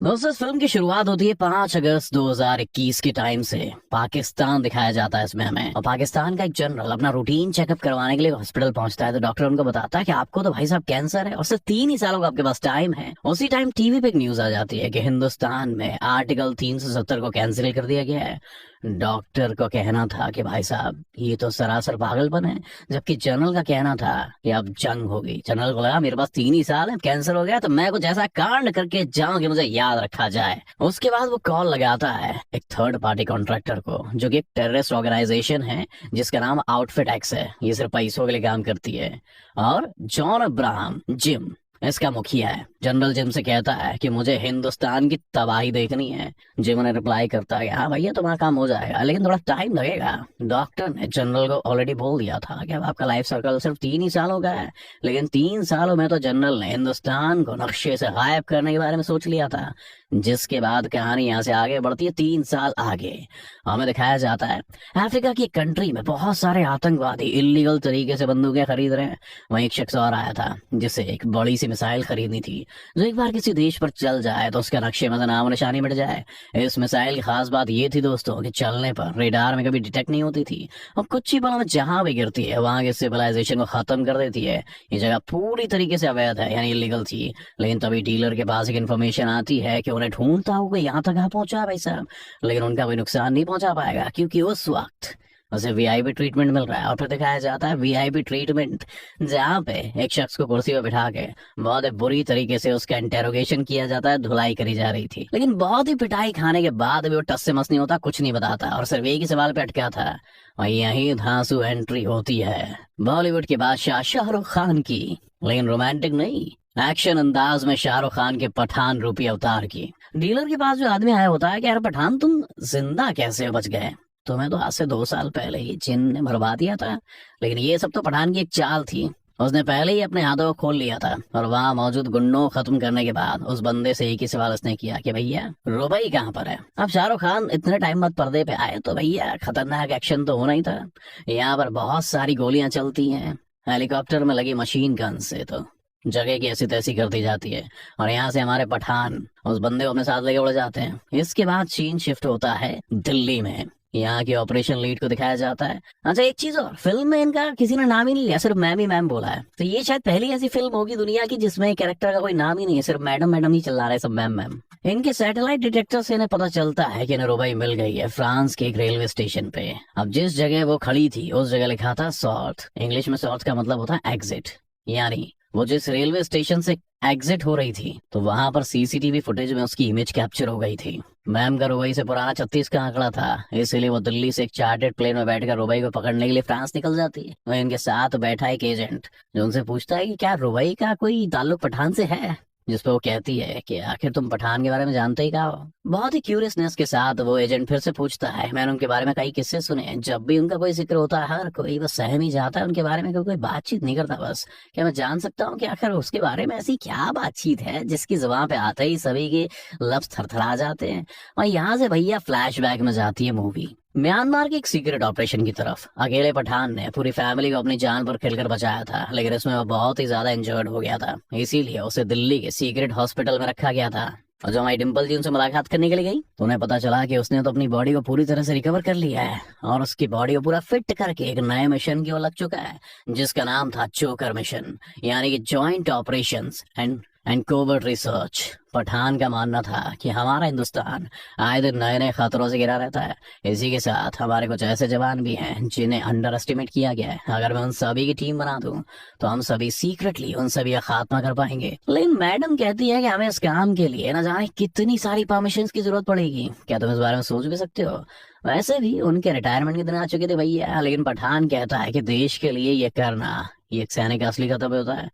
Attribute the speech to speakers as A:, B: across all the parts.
A: दोस्तों, इस फिल्म की शुरुआत होती है 5 अगस्त 2021 के टाइम से। पाकिस्तान दिखाया जाता है इसमें हमें, और पाकिस्तान का एक जनरल अपना रूटीन चेकअप करवाने के लिए हॉस्पिटल पहुंचता है। तो डॉक्टर उनको बताता है कि आपको तो भाई साहब कैंसर है और सिर्फ 3 ही सालों का आपके पास टाइम है। उसी टाइम टीवी पे एक न्यूज आ जाती है कि हिंदुस्तान में आर्टिकल 370 को कैंसिल कर दिया गया है। डॉक्टर को कहना था कि भाई साहब ये तो सरासर पागलपन है, जबकि जनरल का कहना था कि अब जंग होगी। जनरल को लगा मेरे पास 3 ही साल है, कैंसर हो गया तो मैं कुछ ऐसा कांड करके जाऊं कि मुझे याद रखा जाए। उसके बाद वो कॉल लगाता है एक थर्ड पार्टी कॉन्ट्रैक्टर को, जो कि एक टेररिस्ट ऑर्गेनाइजेशन है जिसका नाम आउटफिट एक्स है। ये सिर्फ पैसों के लिए काम करती है। और जॉन अब्राहम जिम इसका मुखिया है। जनरल जिम से कहता है कि मुझे हिंदुस्तान की तबाही देखनी है। जिम ने रिप्लाई करता है हाँ भैया तुम्हारा काम हो जाएगा, लेकिन थोड़ा टाइम लगेगा। डॉक्टर ने जनरल को ऑलरेडी बोल दिया था कि अब आपका लाइफ सर्कल सिर्फ 3 ही सालों का है, लेकिन 3 सालों में तो जनरल ने हिंदुस्तान को नक्शे से गायब करने के बारे में सोच लिया था। जिसके बाद कहानी यहाँ से आगे बढ़ती है 3 साल आगे। हमें दिखाया जाता है अफ्रीका की कंट्री में बहुत सारे आतंकवादी इलीगल तरीके से बंदूकें खरीद रहे हैं। वहीं एक शख्स और आया था जिसे एक बड़ी सी मिसाइल खरीदनी थी, जो एक बार किसी देश पर चल जाए तो उसके नक्शे में से नामो निशानी मिट जाए। इस मिसाइल की खास बात ये थी दोस्तों कि चलने पर रेडार में कभी डिटेक्ट नहीं होती थी, और कुछ ही पलों में जहां भी गिरती है वहां के सिविलाइजेशन को खत्म कर देती है। ये जगह पूरी तरीके से अवैध है, यानी इलीगल थी। लेकिन तभी डीलर के पास एक इन्फॉर्मेशन आती है कि उन्हें ढूंढता हुआ यहाँ तक पहुंचा भाई साहब, लेकिन उनका कोई नुकसान नहीं पहुंचा पाएगा क्योंकि उस वक्त उसे वीआईपी ट्रीटमेंट मिल रहा है। और फिर दिखाया जाता है वीआईपी ट्रीटमेंट, जहाँ पे एक शख्स को कुर्सी पे बिठा के बहुत ही बुरी तरीके से उसका इंटेरोगेशन किया जाता है, धुलाई करी जा रही थी। लेकिन बहुत ही पिटाई खाने के बाद भी वो टस से मस नहीं होता, कुछ नहीं बताता और सिर्फ एक ही सवाल पे अटका था। और यही धांसू एंट्री होती है बॉलीवुड के बादशाह शाहरुख खान की, लेकिन रोमांटिक नहीं, एक्शन अंदाज में शाहरुख खान के पठान रूपी अवतार की। डीलर के पास जो आदमी आया होता है कि यार पठान तुम जिंदा कैसे बच गए, तुम्हें तो आज से 2 साल पहले ही जिन ने मरवा दिया था। लेकिन ये सब तो पठान की एक चाल थी। उसने पहले ही अपने हाथों को खोल लिया था, और वहां मौजूद गुंडों को खत्म करने के बाद उस बंदे से एक ही सवाल उसने किया कि भैया रुपये कहाँ पर है। अब शाहरुख खान इतने टाइम बाद पर्दे पे आए तो भैया खतरनाक एक्शन तो होना ही था। यहाँ पर बहुत सारी गोलियां चलती हैं, हेलीकॉप्टर में लगी मशीन गन से तो जगह की ऐसी तैसी कर दी जाती है। और यहाँ से हमारे पठान उस बंदे को अपने साथ लेके उड़ जाते हैं। इसके बाद सीन शिफ्ट होता है दिल्ली में। यहाँ के ऑपरेशन लीड को दिखाया जाता है। अच्छा एक चीज और, फिल्म में इनका किसी ने नाम ही नहीं लिया, सिर्फ मैम ही मैम बोला है। तो ये शायद पहली ऐसी फिल्म होगी दुनिया की जिसमें कैरेक्टर का कोई नाम ही नहीं है, सिर्फ मैडम मैडम ही चला रहा है, सब मैम मैम। इनके सैटेलाइट डिटेक्टर से इन्हें पता चलता है कि इन्हें रुपई मिल गई है फ्रांस के एक रेलवे स्टेशन पे। अब जिस जगह वो खड़ी थी उस जगह लिखा था सॉर्ट। इंग्लिश में सॉर्ट का मतलब होता है एग्जिट, यानी वो जिस रेलवे स्टेशन से एग्जिट हो रही थी तो वहां पर सीसीटीवी फुटेज में उसकी इमेज कैप्चर हो गई थी। मैम का रुबई से पुराना 36 का आंकड़ा था, इसलिए वो दिल्ली से एक चार्टर्ड प्लेन में बैठकर रुबई को पकड़ने के लिए फ्रांस निकल जाती है। वहीं इनके साथ बैठा एक एजेंट जो उनसे पूछता है कि क्या रुबई का कोई ताल्लुक पठान से है, जिसपे वो कहती है कि आखिर तुम पठान के बारे में जानते ही क्या हो। बहुत ही क्यूरियसनेस के साथ वो एजेंट फिर से पूछता है, मैंने उनके बारे में कई किस्से सुने हैं, जब भी उनका कोई जिक्र होता है हर कोई बस सहम ही जाता है उनके बारे में, कोई बातचीत नहीं करता। बस क्या मैं जान सकता हूँ कि आखिर उसके बारे में ऐसी क्या बातचीत है जिसकी जुबान पे आते ही सभी के लफ्ज थरथरा जाते हैं। और यहाँ से भैया फ्लैशबैक में जाती है मूवी म्यांमार के एक सीक्रेट ऑपरेशन की तरफ। अकेले पठान ने पूरी फैमिली को अपनी जान पर खेलकर बचाया था, लेकिन इसमें वो बहुत ही ज्यादा इंजर्ड हो गया था, इसीलिए उसे दिल्ली के सीक्रेट हॉस्पिटल में रखा गया था। और जब हमारी डिम्पल जी उनसे मुलाकात करने के लिए गई तो उन्हें पता चला कि उसने तो अपनी बॉडी को पूरी तरह से रिकवर कर लिया है, और उसकी बॉडी को पूरा फिट करके एक नए मिशन की ओर लग चुका है, जिसका नाम था चोकर मिशन, यानी कि joint operations and covert research. Pathan का मानना था कि हमारा हिंदुस्तान आए दिन नए नए खतरों से घिरा रहता है। इसी के साथ हमारे कुछ ऐसे जवान भी हैं जिन्हें अंडर एस्टिमेट किया गया है। अगर मैं उन सभी की टीम बना दूं तो हम सभी सीक्रेटली उन सभी का खात्मा कर पाएंगे। लेकिन मैडम कहती है कि हमें इस काम के लिए न जाने कितनी सारी परमिशन की जरूरत पड़ेगी। क्या तुम इस बारे में सोच भी सकते हो? वैसे भी उनके रिटायरमेंट के दिन आ चुके थे भैया, लेकिन पठान कहता है कि देश के लिए ये करना ये एक सैनिक का असली कर्तव्य होता है।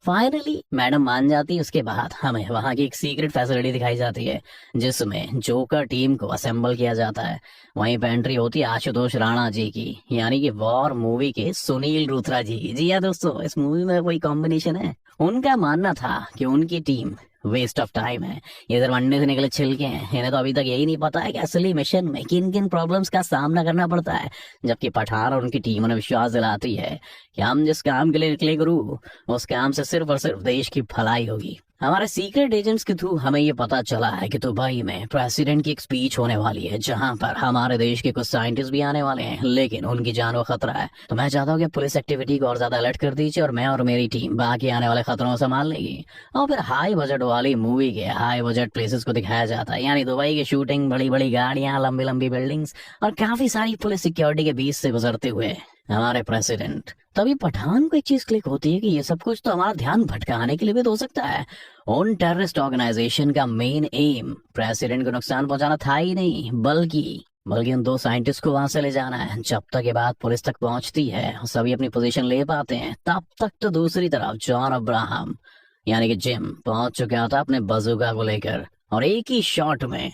A: फाइनली मैडम मान जाती है। उसके बाद हमें वहां की एक सीक्रेट फैसिलिटी दिखाई जाती है जिसमें जोकर टीम को असेंबल किया जाता है। वहीं पे एंट्री होती है आशुतोष राणा जी की, यानी कि वॉर मूवी के सुनील रूथरा जी की। जी हाँ दोस्तों, इस मूवी में कोई कॉम्बिनेशन है। उनका मानना था कि उनकी टीम वेस्ट ऑफ टाइम है, ये इधर अंडे से निकले छिलके हैं, इन्हें तो अभी तक यही नहीं पता है कि असली मिशन में किन किन प्रॉब्लम्स का सामना करना पड़ता है। जबकि पठान और उनकी टीम उन्हें विश्वास दिलाती है कि हम जिस काम के लिए निकले गुरु, उस काम से सिर्फ और सिर्फ देश की भलाई होगी। हमारे सीक्रेट एजेंट्स के थ्रू हमें ये पता चला है कि दुबई में प्रेसिडेंट की एक स्पीच होने वाली है, जहां पर हमारे देश के कुछ साइंटिस्ट भी आने वाले हैं, लेकिन उनकी जान को खतरा है। तो मैं चाहता हूँ कि पुलिस एक्टिविटी को और ज्यादा अलर्ट कर दीजिए और मैं और मेरी टीम बाकी आने वाले खतरों को संभाल लेगी। और फिर हाई बजट वाली मूवी के हाई बजट प्लेसेस को दिखाया जाता है, यानी दुबई की शूटिंग, बड़ी बड़ी गाड़ियां, लंबी लंबी बिल्डिंग्स और काफी सारी पुलिस सिक्योरिटी के बीच से गुजरते हुए हमारे प्रेसिडेंट। तभी पठान को एक चीज क्लिक होती है कि ये सब कुछ तो हमारा ध्यान भटकाने के लिए भी तो हो सकता है। उन टेररिस्ट ऑर्गेनाइजेशन का मेन एम प्रेसिडेंट को नुकसान पहुंचाना था ही नहीं, बल्कि उन दो साइंटिस्ट को वहां से ले जाना है। जब तक ये बात पुलिस तक पहुंचती है और सभी अपनी पोजीशन ले पाते हैं, तब तक तो दूसरी तरफ जॉन अब्राहम यानी कि जिम पहुंच चुका था अपने बजूका को लेकर, और एक ही शॉट में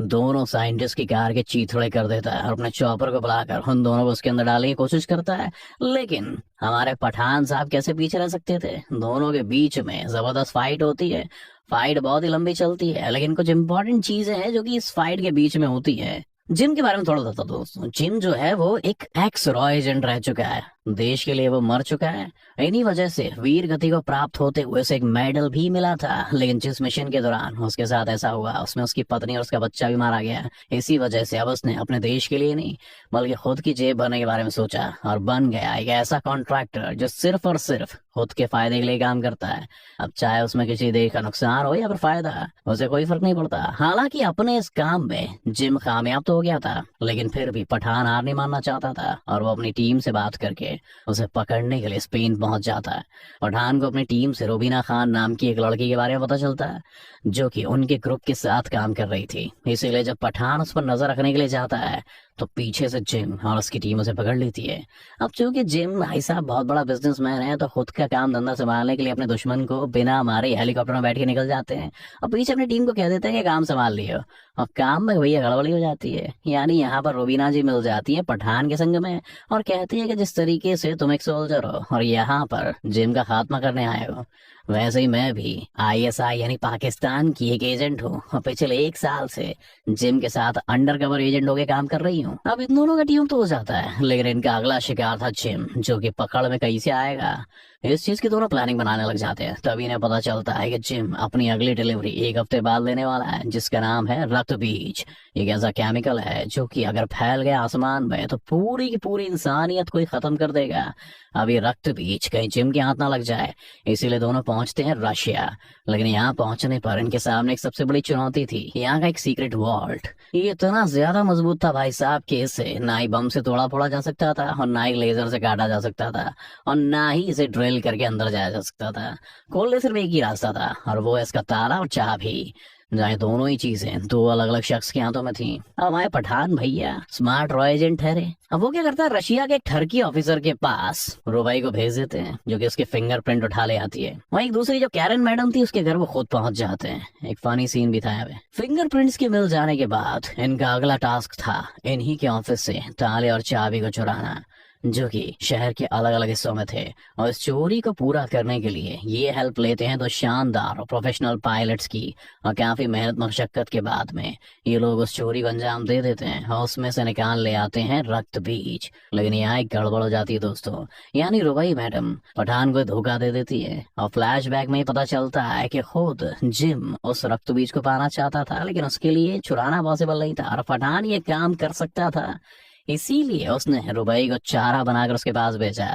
A: दोनों साइंटिस्ट की कार के चीथड़े कर देता है और अपने चॉपर को बुलाकर उन दोनों को उसके अंदर डालने की कोशिश करता है। लेकिन हमारे पठान साहब कैसे पीछे रह सकते थे? दोनों के बीच में जबरदस्त फाइट होती है। फाइट बहुत ही लंबी चलती है, लेकिन कुछ इंपॉर्टेंट चीजें हैं जो कि इस फाइट के बीच में होती है। जिम के बारे में थोड़ा बताता दोस्तों। जिम जो है वो एक एक्स रॉय एजेंट रह चुका है, देश के लिए वो मर चुका है। इन्हीं वजह से वीर गति को प्राप्त होते हुए उसे एक मेडल भी मिला था, लेकिन जिस मिशन के दौरान उसके साथ ऐसा हुआ, उसमें उसकी पत्नी और उसका बच्चा भी मारा गया। इसी वजह से अब उसने अपने देश के लिए नहीं बल्कि खुद की जेब भरने के बारे में सोचा और बन गया एक ऐसा कॉन्ट्रैक्टर जो सिर्फ और सिर्फ खुद के फायदे के लिए काम करता है। अब चाहे उसमें किसी देश का नुकसान हो या फिर फायदा, उसे कोई फर्क नहीं पड़ता। हालांकि अपने इस काम में जिम कामयाब तो हो गया था, लेकिन फिर भी पठान हार नहीं मानना चाहता था और वो अपनी टीम से बात करके उसे पकड़ने के लिए स्पेन पहुंच जाता है। पठान को अपनी टीम से रुबीना खान नाम की एक लड़की के बारे में पता चलता है, जो कि उनके ग्रुप के साथ काम कर रही थी। इसीलिए जब पठान उस पर नजर रखने के लिए जाता है तो पीछे से जिम और उसकी टीम उसे पकड़ लेती है। अब चूंकि जिम भाई साहब बहुत बड़ा बिजनेसमैन है, तो खुद का काम धंधा संभालने के लिए अपने दुश्मन को बिना मारे हेलीकॉप्टर में बैठ के निकल जाते हैं और पीछे अपनी टीम को कह देते हैं कि काम संभाल लियो। और काम में भैया गड़बड़ी हो जाती है, यानी यहाँ पर रुबीना जी मिल जाती है पठान के संग में और कहती है कि जिस तरीके से तुम एक सोल्जर हो और यहाँ पर जिम का खात्मा करने आए हो, वैसे ही मैं भी ISI यानी पाकिस्तान की एक एजेंट हूँ और पिछले 1 साल से जिम के साथ अंडर कवर एजेंट होके काम कर रही हूँ। अब इन दोनों का टीम तो हो जाता है, लेकिन इनका अगला शिकार था जिम, जो कि पकड़ में कैसे आएगा इस चीज की दोनों प्लानिंग बनाने लग जाते हैं। तभी इन्हें पता चलता है कि जिम अपनी अगली डिलीवरी 1 हफ्ते बाद लेने वाला है, जिसका नाम है रक्त बीज। एक ऐसा केमिकल है जो कि अगर फैल गया आसमान में तो पूरी की पूरी इंसानियत को ही खत्म कर देगा। अब ये रक्त बीज कहीं जिम के हाथ ना लग जाए, इसीलिए दोनों पहुंचते हैं रशिया। लेकिन यहाँ पहुंचने पर इनके सामने एक सबसे बड़ी चुनौती थी, यहाँ का एक सीक्रेट वॉल्ट। ये इतना ज्यादा मजबूत था भाई साहब कि इसे ना ही बम से तोड़ा फोड़ा जा सकता था और ना ही लेजर से काटा जा सकता था और ना ही इसे ड्रिल करके अंदर जाया जा सकता था। खोलने सिर्फ एक ही रास्ता था और वो है इसका ताला और चाबी, जहाँ दोनों ही चीजें 2 अलग अलग शख्स के हाथों में थी। अब हमारे पठान भैया स्मार्ट रॉय एजेंट ठहरे। अब वो क्या करता है, रशिया के एक ठरकी ऑफिसर के पास रुबाई को भेज देते हैं, जो कि उसके फिंगरप्रिंट उठा ले आती है। वहीं एक दूसरी जो कैरन मैडम थी, उसके घर वो खुद पहुंच जाते हैं। एक फनी सीन भी था यहाँ पे। फिंगरप्रिंट्स के मिल जाने के बाद इनका अगला टास्क था इन्हीं के ऑफिस से ताले और चाबी को चुराना, जो कि शहर के अलग अलग हिस्सों में थे। और इस चोरी को पूरा करने के लिए ये हेल्प लेते हैं 2 शानदार और प्रोफेशनल पायलट्स की, और काफी मेहनत मशक्कत के बाद में ये लोग उस चोरी को अंजाम दे देते हैं और उसमें से निकाल ले आते हैं रक्त बीज। लेकिन यहाँ एक गड़बड़ हो जाती है दोस्तों, यानी रुबाई मैडम पठान को धोखा दे देती है और फ्लैशबैक में पता चलता है कि खुद जिम उस रक्त बीज को पाना चाहता था, लेकिन उसके लिए चुराना पॉसिबल नहीं था और पठान ये काम कर सकता था। इसीलिए उसने रुबाई को चारा बनाकर उसके पास भेजा।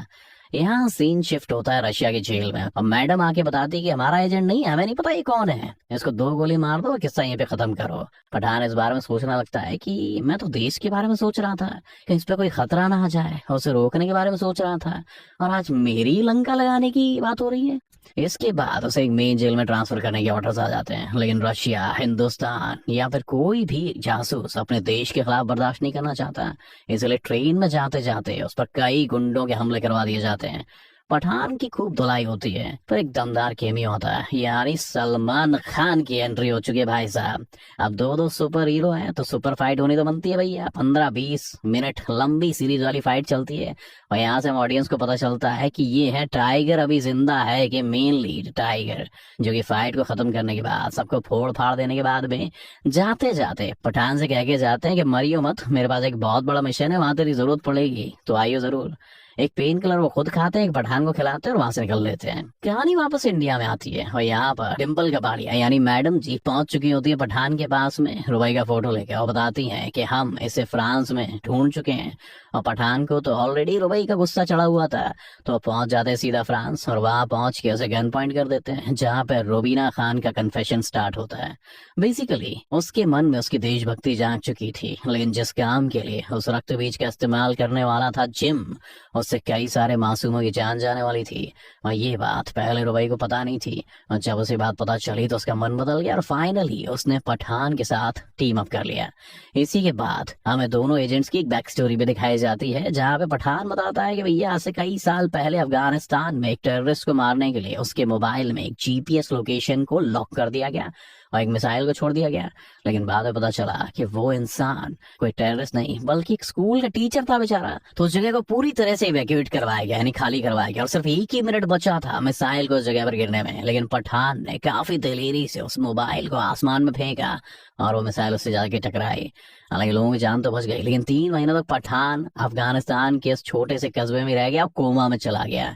A: यहाँ सीन शिफ्ट होता है रशिया की जेल में और मैडम आके बताती है कि हमारा एजेंट नहीं है, हमें नहीं पता ये कौन है, इसको 2 गोली मार दो, किस्सा यहीं पे खत्म करो। पठान इस बारे में सोचने लगता है कि मैं तो देश के बारे में सोच रहा था कि इस पे कोई खतरा ना आ जाए, और उसे रोकने के बारे में सोच रहा था, और आज मेरी लंका लगाने की बात हो रही है। इसके बाद उसे एक मेन जेल में ट्रांसफर करने के ऑर्डर्स आ जाते हैं, लेकिन रशिया, हिंदुस्तान या फिर कोई भी जासूस अपने देश के खिलाफ बर्दाश्त नहीं करना चाहता। इसलिए ट्रेन में जाते जाते उस पर कई गुंडों के हमले करवा दिए जाते हैं। पठान की खूब धुलाई होती है, पर एक दमदार केमियो होता है, यानी सलमान खान की एंट्री हो चुकी है भाई साहब। अब 2 सुपर हीरो हैं तो सुपर फाइट होनी तो बनती है भैया। 15-20 मिनट लंबी सीरीज वाली फाइट चलती है और यहाँ से हम ऑडियंस को पता चलता है कि ये है टाइगर अभी जिंदा है, कि मेन लीड टाइगर, जो कि फाइट को खत्म करने के बाद, सबको फोड़ फाड़ देने के बाद में जाते जाते पठान से कह के जाते हैं कि मरियो मत, मेरे पास एक बहुत बड़ा मिशन है, वहां तेरी जरूरत पड़ेगी तो आइयो जरूर। एक पेन किलर वो खुद खाते हैं, एक पठान को खिलाते हैं और वहां से निकल लेते हैं। कहानी वापस इंडिया में आती है और यहाँ पर डिम्पल कपाड़िया यानी मैडम जी पहुंच चुकी होती है पठान के पास में रुबई का फोटो लेके, और बताती हैं कि हम इसे फ्रांस में ढूंढ चुके हैं। और पठान को तो ऑलरेडी रुबई का गुस्सा चढ़ा हुआ था, तो पहुंच जाते हैं सीधा फ्रांस और वहां पहुंच के उसे गन पॉइंट कर देते हैं, जहाँ पे रूबीना खान का कन्फेशन स्टार्ट होता है। बेसिकली उसके मन में उसकी देशभक्ति जाग चुकी थी, लेकिन जिस काम के लिए उस रक्त बीज का इस्तेमाल करने वाला था जिम, उससे कई सारे मासूमों की जान जाने वाली थी। और ये बात पहले रुबई को पता नहीं थी, और जब उसे बात पता चली तो उसका मन बदल गया और फाइनली उसने पठान के साथ टीम अप कर लिया। इसी के बाद हमें दोनों एजेंट्स की एक बैक स्टोरी भी दिखाई जाती है, जहाँ पे पठान बताता है कि भैया आज से कई साल पहले अफगानिस्तान में एक टेररिस्ट को मारने के लिए उसके मोबाइल में एक जीपीएस लोकेशन को लॉक कर दिया गया और एक मिसाइल को छोड़ दिया गया। लेकिन बाद में पता चला कि वो इंसान कोई टेररिस्ट नहीं बल्कि एक स्कूल का टीचर था बेचारा। तो उस जगह को पूरी तरह से इवैक्यूएट करवाया गया, यानी खाली करवाया गया, और सिर्फ 1 ही मिनट बचा था मिसाइल को उस जगह पर गिरने में। लेकिन पठान ने काफी दलेरी से उस मोबाइल को आसमान में फेंका और वो मिसाइल उससे जाके टकराई। हालांकि लोगों की जान तो बच गई, लेकिन 3 महीनों तक पठान अफगानिस्तान के इस छोटे से कस्बे में रह गया और कोमा में चला गया।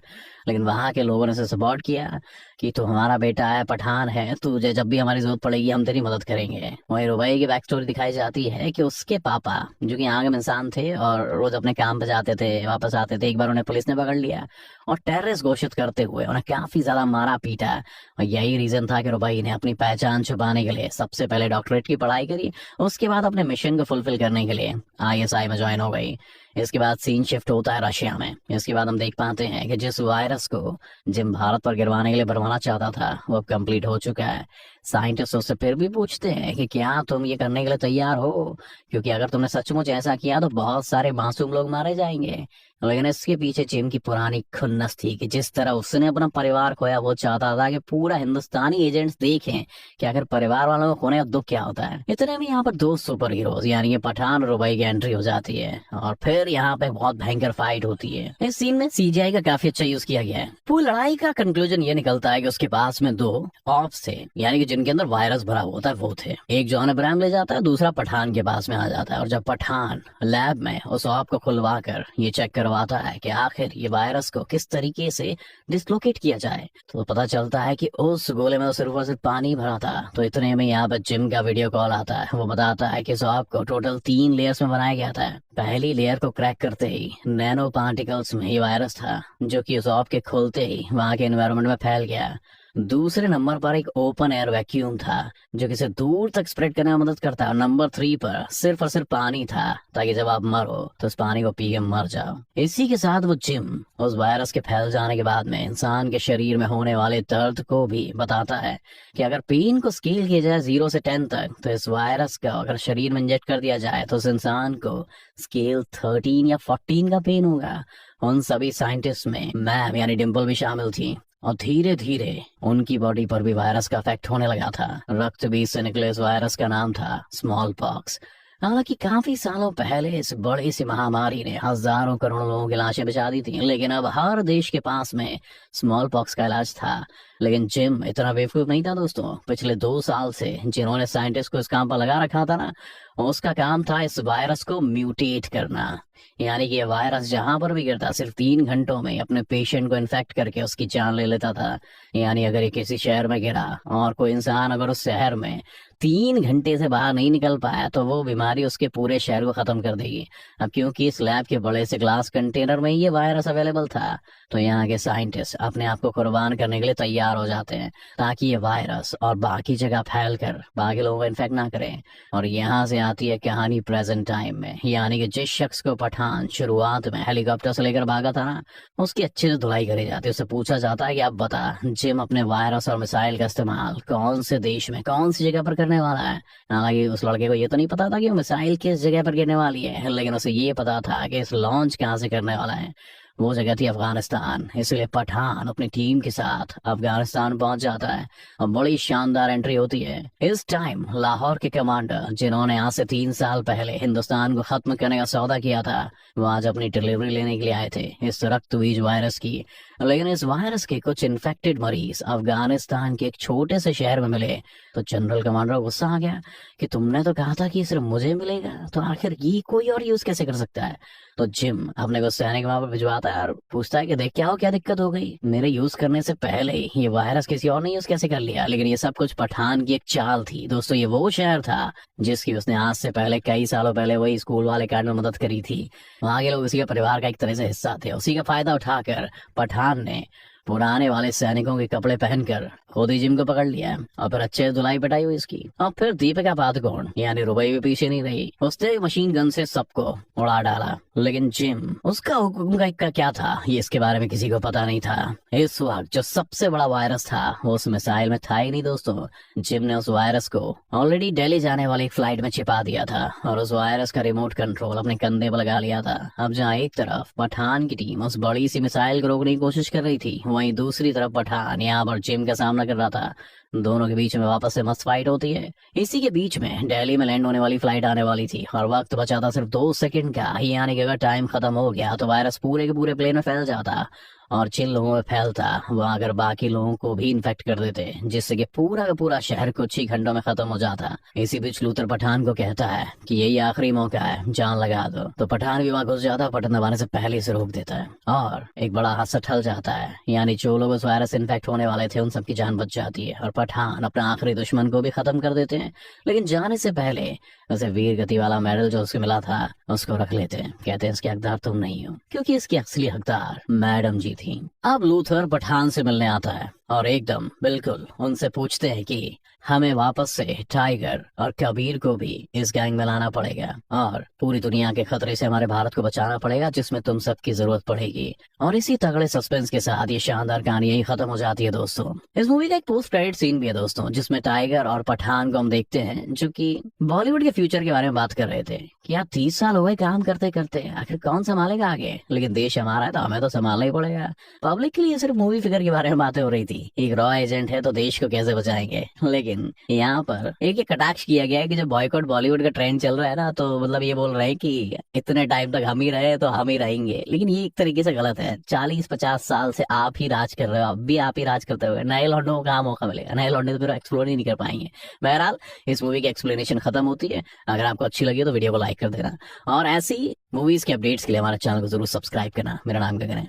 A: लेकिन वहां के लोगों ने उसे सपोर्ट किया कि तू हमारा बेटा है, पठान है, तुझे जब भी हमारी जरूरत पड़ेगी हम तेरी मदद करेंगे। वहीं रुबई की बैक स्टोरी दिखाई जाती है कि उसके पापा जो कि आगे इंसान थे और रोज अपने काम पे जाते थे वापस आते थे, एक बार उन्हें पुलिस ने पकड़ लिया और टेररिस्ट घोषित करते हुए उन्हें काफी ज्यादा मारा पीटा। और यही रीजन था कि रुबई ने अपनी पहचान छुपाने के लिए सबसे पहले डॉक्टरेट की पढ़ाई करी, उसके बाद अपने मिशन को फुलफिल करने के लिए आईएसआई में ज्वाइन हो गई। इसके बाद सीन शिफ्ट होता है रशिया में। इसके बाद हम देख पाते हैं कि जिस वायरस को जिम भारत पर गिरवाने के लिए बनवाना चाहता था वो अब कंप्लीट हो चुका है। साइंटिस्ट उससे फिर भी पूछते हैं कि क्या तुम ये करने के लिए तैयार हो, क्योंकि अगर तुमने सचमुच ऐसा किया तो बहुत सारे मासूम लोग मारे जाएंगे। लेकिन इसके पीछे जिम की पुरानी खुन्नस थी कि जिस तरह उसने अपना परिवार खोया, वो चाहता था कि पूरा हिंदुस्तानी एजेंट्स देखें कि अगर परिवार वालों को खोने का दुख क्या होता है। इतने में यहाँ पर 2 सुपर हीरोज यानी ये पठान और रुबई की एंट्री हो जाती है और फिर यहाँ पे बहुत भयंकर फाइट होती है। इस सीन में सीजीआई का काफी अच्छा यूज किया गया है। पूरी लड़ाई का कंक्लूजन ये निकलता है कि उसके पास में 2 ऑप्स थे, यानी कि जिनके अंदर वायरस भरा होता है वो थे। एक जॉन अब्राहम ले जाता है, दूसरा पठान के पास में आ जाता है। और जब पठान लैब में उस ऑप को खुलवा कर ये चेक करवाता है कि आखिर ये वायरस को किस तरीके से डिसलोकेट किया जाए, तो पता चलता है कि उस गोले में तो सिर्फ और सिर्फ पानी भरा था। तो इतने में यहाँ पर जिम का वीडियो कॉल आता है। वो बताता है कि इस ऑप को टोटल 3 लेयर्स में बनाया गया था। पहली लेयर को क्रैक करते ही नैनो पार्टिकल्स में ही वायरस था, जो कि उस ऑप के खुलते ही वहां के एनवायरनमेंट में फैल गया। दूसरे नंबर पर एक ओपन एयर वैक्यूम था जो किसे दूर तक स्प्रेड करने में मदद करता है। और नंबर 3 पर सिर्फ और सिर्फ पानी था, ताकि जब आप मरो तो उस पानी को पी के मर जाओ। इसी के साथ वो जिम उस वायरस के फैल जाने के बाद में इंसान के शरीर में होने वाले दर्द को भी बताता है कि अगर पेन को स्केल किया जाए 0 से 10 तक, तो इस वायरस का अगर शरीर में इंजेक्ट कर दिया जाए तो उस इंसान को स्केल 13 या 14 का पेन होगा। उन सभी साइंटिस्ट में मैम यानी डिम्पल भी शामिल थी और धीरे धीरे उनकी बॉडी पर भी वायरस का इफेक्ट होने लगा था। रक्त बीज से निकले इस वायरस का नाम था स्मॉल पॉक्स। हालांकि काफी सालों पहले इस बड़ी सी महामारी ने हजारों करोड़ों लोगों की लाशें बचा दी थी, लेकिन अब हर देश के पास में स्मॉल पॉक्स का इलाज था। लेकिन जिम इतना बेवकूफ नहीं था दोस्तों। पिछले 2 साल से जिन्होंने साइंटिस्ट को इस काम पर लगा रखा था ना, उसका काम था इस वायरस को म्यूटेट करना, यानी कि ये वायरस जहां पर भी गिरता सिर्फ 3 घंटों में अपने पेशेंट को इन्फेक्ट करके उसकी जान ले लेता था। यानी अगर ये किसी शहर में गिरा और कोई इंसान अगर उस शहर में 3 घंटे से बाहर नहीं निकल पाया तो वो बीमारी उसके पूरे शहर को खत्म कर देगी। अब क्योंकि इस लैब के बड़े से ग्लास कंटेनर में ये वायरस अवेलेबल था, तो यहाँ के साइंटिस्ट अपने आप को कुर्बान करने के लिए तैयार हो जाते हैं, ताकि ये वायरस और बाकी जगह फैल कर बाकी लोगों को इन्फेक्ट ना करे। और यहाँ से आती है कहानी प्रेजेंट टाइम में, यानी कि जिस शख्स को पठान शुरुआत में हेलीकॉप्टर से लेकर भागा था ना, उसकी अच्छे से धुलाई करी जाती है। उससे पूछा जाता है कि अब बता, जिम अपने वायरस और मिसाइल का इस्तेमाल कौन से देश में कौन सी जगह पर करने वाला है। हालांकि उस लड़के को ये तो नहीं पता था कि वो मिसाइल किस जगह पर गिरने वाली है, लेकिन उसे ये पता था कि इस लॉन्च कहाँ से करने वाला है। वो जगह थी अफगानिस्तान। इसलिए पठान अपनी टीम के साथ अफगानिस्तान पहुंच जाता है और बड़ी शानदार एंट्री होती है। इस टाइम लाहौर के कमांडर, जिन्होंने आज से 3 साल पहले हिंदुस्तान को खत्म करने का सौदा किया था, वो आज अपनी डिलीवरी लेने के लिए आए थे इस रक्त बीज वायरस की। लेकिन इस वायरस के कुछ इन्फेक्टेड मरीज अफगानिस्तान के एक छोटे से शहर में मिले, तो जनरल कमांडर गुस्सा आ गया कि तुमने तो कहा था कि सिर्फ मुझे मिलेगा, तो आखिर ये कोई और यूज कैसे कर सकता है। तो जिम अपने को सैनिक वहां पर भिजवाता आता है और पूछता है कि देख क्या हो, क्या दिक्कत हो गई, मेरे यूज करने से पहले ये वायरस किसी और ने यूज कैसे कर लिया। लेकिन ये सब कुछ पठान की एक चाल थी दोस्तों। ये वो शहर था जिसकी उसने आज से पहले कई सालों पहले वही स्कूल वाले कांड में मदद करी थी। वहां के लोग उसी के परिवार का एक तरह से हिस्सा थे। उसी का फायदा उठाकर पठान ने पुराने वाले सैनिकों के कपड़े पहनकर खुद ही जिम को पकड़ लिया है और फिर अच्छे धुलाई पिटाई हुई इसकी। और फिर दीपिका पादुकोण यानी रुपये भी पीछे नहीं रही, उसने मशीन गन से सबको उड़ा डाला। लेकिन जिम, उसका हुक्म का क्या था ये इसके बारे में किसी को पता नहीं था। इस वक्त जो सबसे बड़ा वायरस था वो उस मिसाइल में था ही नहीं दोस्तों। जिम ने उस वायरस को ऑलरेडी दिल्ली जाने वाली फ्लाइट में छिपा दिया था और उस वायरस का रिमोट कंट्रोल अपने कंधे पर लगा लिया था। अब जहाँ एक तरफ पठान की टीम उस बड़ी सी मिसाइल को रोकने की कोशिश कर रही थी, वहीं दूसरी तरफ पठान यहाँ पर जिम का सामना कर रहा था। दोनों के बीच में वापस से मस्त फाइट होती है। इसी के बीच में दिल्ली में लैंड होने वाली फ्लाइट आने वाली थी और वक्त बचा था सिर्फ 2 सेकंड का। यानी कि अगर टाइम खत्म हो गया तो वायरस पूरे के पूरे प्लेन में फैल जाता और जिन लोगों में फैलता वह अगर बाकी लोगों को भी इन्फेक्ट कर देते, जिससे कि पूरा का पूरा शहर कुछ ही घंटों में खत्म हो जाता। इसी बीच लूथर पठान को कहता है कि यही आखिरी मौका है, जान लगा दो। तो पठान भी वहां घुस जाता, बटन दबाने से पहले से रोक देता है और एक बड़ा हादसा टल जाता है। यानी जो लोग उस वायरस से इन्फेक्ट होने वाले थे उन सबकी जान बच जाती है और पठान अपना आखिरी दुश्मन को भी खत्म कर देते हैं। लेकिन जाने से पहले उसे वीर गति वाला मेडल जो उसको मिला था उसको रख लेते हैं। कहते हैं इसके हकदार तुम नहीं हो, क्योंकि इसकी असली हकदार मैडम जी थी। अब लूथर पठान से मिलने आता है और एकदम बिल्कुल उनसे पूछते हैं कि हमें वापस से टाइगर और कबीर को भी इस गैंग में लाना पड़ेगा और पूरी दुनिया के खतरे से हमारे भारत को बचाना पड़ेगा, जिसमें तुम सबकी जरूरत पड़ेगी। और इसी तगड़े सस्पेंस के साथ ये शानदार कहानी यही खत्म हो जाती है दोस्तों। इस मूवी का एक पोस्ट क्रेडिट सीन भी है दोस्तों, जिसमें टाइगर और पठान को हम देखते हैं जो कि बॉलीवुड के फ्यूचर के बारे में बात कर रहे थे कि यार 30 साल हो गए काम करते करते, आखिर कौन संभालेगा आगे। लेकिन देश हमारा है तो हमें तो संभालना ही पड़ेगा। पब्लिक के लिए सिर्फ मूवी फिगर के बारे में बातें हो रही थी, एक रॉ एजेंट है तो देश को कैसे बचाएंगे। लेकिन यहाँ पर एक कटाक्ष किया गया है कि जो बॉयकॉट बॉलीवुड का ट्रेंड चल रहा है ना, तो मतलब ये बोल रहे हैं कि इतने टाइम तक हम ही रहे तो हम ही रहेंगे। लेकिन ये एक तरीके से गलत है। 40-50 साल से आप ही राज कर रहे हो, अब भी आप ही राज करते हुए नए लौंडों को कहाँ मौका मिलेगा। नए लौंडे तो फिर एक्सप्लोर ही नहीं कर पाएंगे। बहरहाल इस मूवी की एक्सप्लेनेशन खत्म होती है। अगर आपको अच्छी लगी तो वीडियो को लाइक कर देना और ऐसी मूवीज के अपडेट्स के लिए हमारे चैनल को जरूर सब्सक्राइब करना। मेरा नाम गगन है।